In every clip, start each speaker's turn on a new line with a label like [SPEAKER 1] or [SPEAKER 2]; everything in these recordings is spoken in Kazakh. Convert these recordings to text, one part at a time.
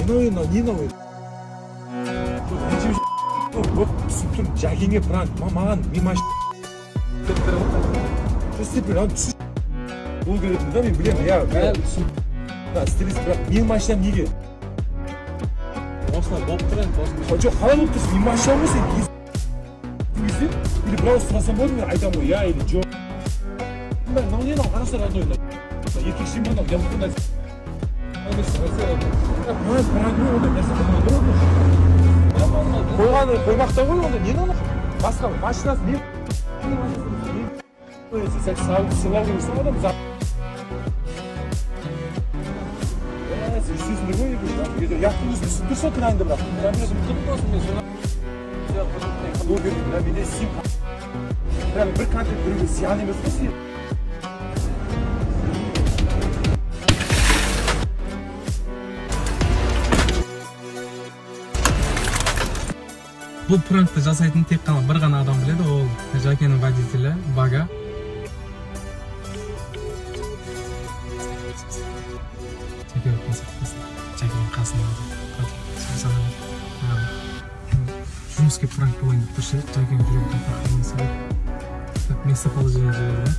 [SPEAKER 1] не новый? Вот сүттүр жакеңе пранк, маман, мимаш. Дисциплина түш. Бул келет да, мен билем, я. Да, стресс бірақ мен машинам неге?
[SPEAKER 2] Осылай болып тұр енді.
[SPEAKER 1] Жоқ, қалай болып тұрсың? Мен машинам ғой сен. Или бірауыз сұрасам болады, мен айтамын ғой, я или жоқ. Мынау не мынау қарасар андай. Еркекші мынау, я бұндай. Қоймақта ғой онда, не оны? Басқа машинасы не? Сәк сылау көрсің адам зат. Сен жүрсесіңдер ғой, егер яқтың жүрсің, дұрса тынайынды бірақ. Бұл көрдің, менде сим. Бір контент біреуге сиян емес қой сен.
[SPEAKER 2] Бұл пранкты жасайтын тек қана бір ғана адам біледі, ол Жакенің водителі Бага. Жакенің қасында жұмыске пранк болайын деп тұршы, Жакен жүрек тақырқылын салып местоположение жіберді.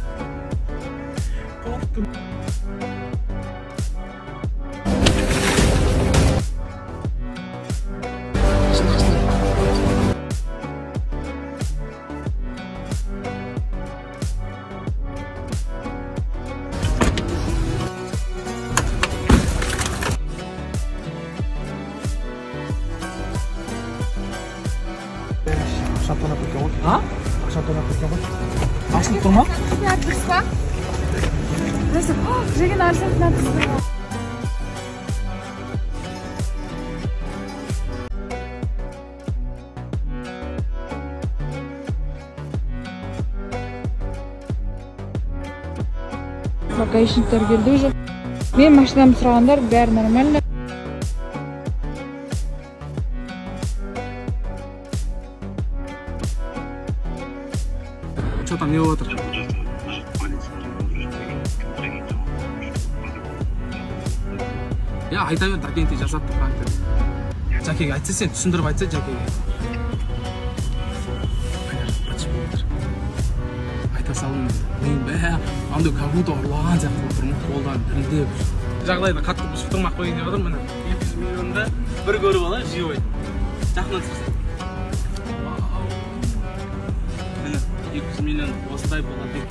[SPEAKER 1] Шатонап кеткен ғой.
[SPEAKER 2] А?
[SPEAKER 1] Шатонап кеткен ғой.
[SPEAKER 2] Ашылып тұр ма?
[SPEAKER 3] Дұрыс па? Жеген арсентінен тұр. Гаишниктер келді уже. Мен машинамды сұрағандар, бәрі нормально.
[SPEAKER 2] Что там не отыр? Я айта бер, Жакенте жасатты пранкты. Жакеге айтса сен түсіндіріп айтса Жакеге. Айта салдым. Мен бә, андай как будто ұрлаған сияқты болып тұрмын, қолдан дірілдеп. Жағдайда қатты бұзып тұрмақ қойын деп отырмын, міне 200 миллионда бір көріп ала, живой. Жақынан тұрсын. 200 миллион осылай болады екен.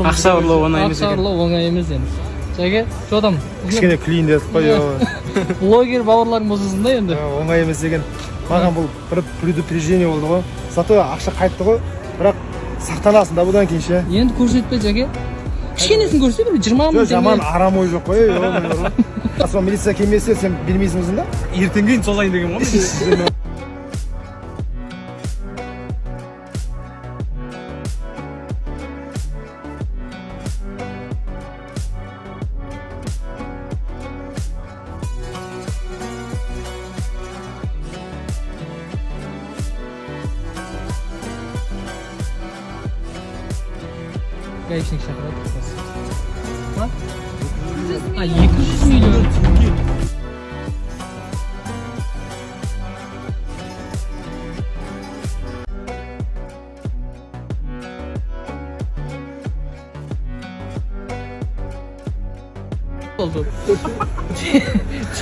[SPEAKER 2] Ақша ұрлау оңай емес екен.
[SPEAKER 4] Ақша ұрлау оңай емес енді. Жаке, жодам.
[SPEAKER 1] Кішкене клиин дедік қой.
[SPEAKER 4] Блогер бауырларың болсын да енді.
[SPEAKER 1] Оңай емес екен. Маған бұл бір предупреждение болды ғой. Зато ақша қайтты ғой. Бірақ сақтанасың да бұдан кейін ше.
[SPEAKER 4] Енді көрсетпе Жаке. Кішкенесін көрсе бір 20 мың.
[SPEAKER 1] Жаман арам ой жоқ қой. Асма милиция келмесе сен бермейсің да?
[SPEAKER 2] Ертең кейін солайын деген ғой.
[SPEAKER 4] Гаишник шақырады. Ha? 200 milyon. Oldu.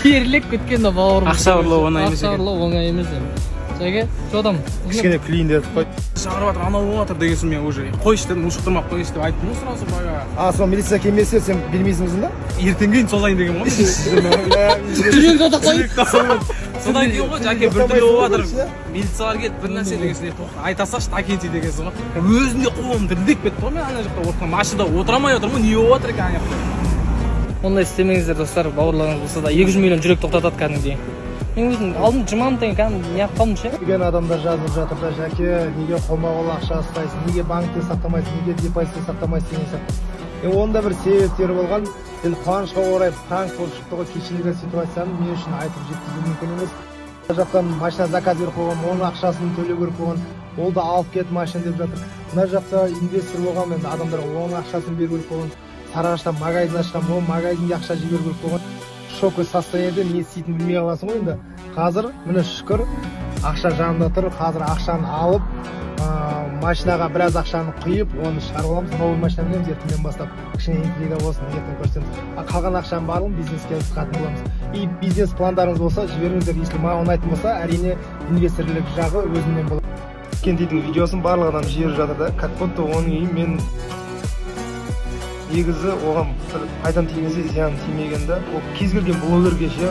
[SPEAKER 4] Терлеп кеткен да бауырым.
[SPEAKER 2] Ақша ұрлау оңай емес екен.
[SPEAKER 4] Ақша ұрлау оңай емес енді. Жаке, жодам.
[SPEAKER 1] Кішкене клиин дедік қой.
[SPEAKER 2] Шағырып жатыр, анау болып жатыр дегенсің мен уже. Қойшы дедім, ушықтырмақ қойшы деп айттым ғой сразу бага.
[SPEAKER 1] Асма милиция келмесе сен бермейсің да?
[SPEAKER 2] Ертең кейін солайын деген ғой.
[SPEAKER 4] Жүрек тоқтап қой.
[SPEAKER 2] Содан кейін ғой Жаке біртүрлі болып жатыр. Милициялар келіп бір нәрсе дегенсің, тоқта айта салшы Жакенте дегенсің ғой. Өзінде қолым дірілдеп кетті ғой, мен ана жақта отырған машинада отыра алмай отырмын, не болып жатыр екен ана жақта.
[SPEAKER 4] Ондай істемеңіздер достар, бауырларыңыз болса да 200 миллион жүрек тоқтатады кәдімгідей. Мен өзім алдым жыман деген кәдімгі неғып қалдым ше.
[SPEAKER 1] Деген адамдар жазып жатыр да, Жаке, неге қолма-қол ақша ұстайсың, неге банкте сақтамайсың, неге депозитте сақтамайсың деген сияқты. Онда бір себептері болған. Енді қуанышқа орай пранк болып шықты ғой, кешелгі ситуацияны мен үшін айтып жеткізу мүмкін емес. Жақтан машина заказ беріп қойған, оның ақшасын төлеу керек болған. ол да алып кет машина деп жатыр. Мына жақта инвестор болған, енді адамдарға оның ақшасын беру керек болған. Сарыағашта магазин ашқан, ол магазинге ақша жіберу керек болған. Шоковый состояниеде не істейтінін білмей қаласың ғой енді. Қазір міне шүкір ақша жанында тұр. Қазір ақшаны алып, машинаға біраз ақшаны құйып, оны шығарып аламыз. Новый машина мінеміз, ертеңнен бастап кішкене интрига болсын, ертең көрсетеміз. Қалған ақшаның барлығын бизнеске қатын боламыз. И бизнес пландарыңыз болса, жіберіңіздер. Если маған ұнайтын болса, әрине инвесторлық жағы өзімнен болады. Кендидің видеосын барлық адам жіберіп жатыр да, как будто оның үйі мен негізі оған бір пайдам тимесе, зияным тимеген да. Ол кез келген блогерге ше,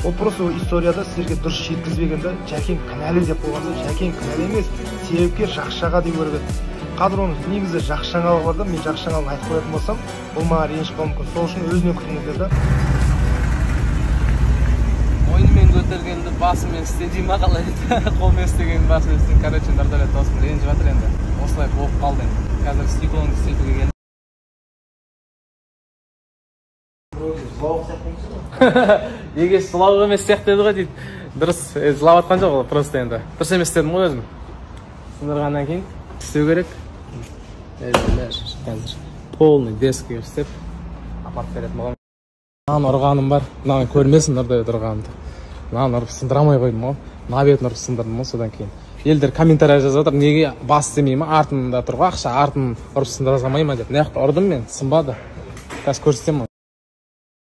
[SPEAKER 1] ол просто историяда сіздерге дұрыс жеткізбегенде Жәкең кінәлі деп қойғанда, Жәкең кінәлі емес, себепкер жақшаға деп көріп еді. Қазір оның негізі жақсы жаңалық бар да, мен жақсы жаңалығын айтып қоятын болсам, ол маған ренжіп қалуы мүмкін. Сол үшін өзіне күтіңіздер да.
[SPEAKER 2] Мойнымен көтергенді басымен істе дей ма қалай еді? Қолмен істегенді басымен істе. Короче, Нұрдәулет досым ренжіп жатыр енді. Осылай болып қалды енді. Қазір стеклоны істетуге келді. Егес жылау емес сияқты еді ғой дейді. Дұрыс, жылап атқан жоқ ол, просто енді. Дұрыс емес дедім ғой өзім. Сындырғаннан кейін істеу керек. Қазір полный дескіге істеп апарып беретін болам. Маған ұрғаным бар. Мынаны көрмесін Нұрдәулет ұрғанымды. Мынаны ұрып сындыра алмай қойдым ғой. Мына бетін ұрып сындырдым ғой содан кейін. Елдер комментарий жазып жатыр, неге бас істемей ма? Артында тұр ғой ақша, артын ұрып сындыра салмай ма деп. Мына жақта ұрдым мен, сынбады. Қазір көрсетемін оны.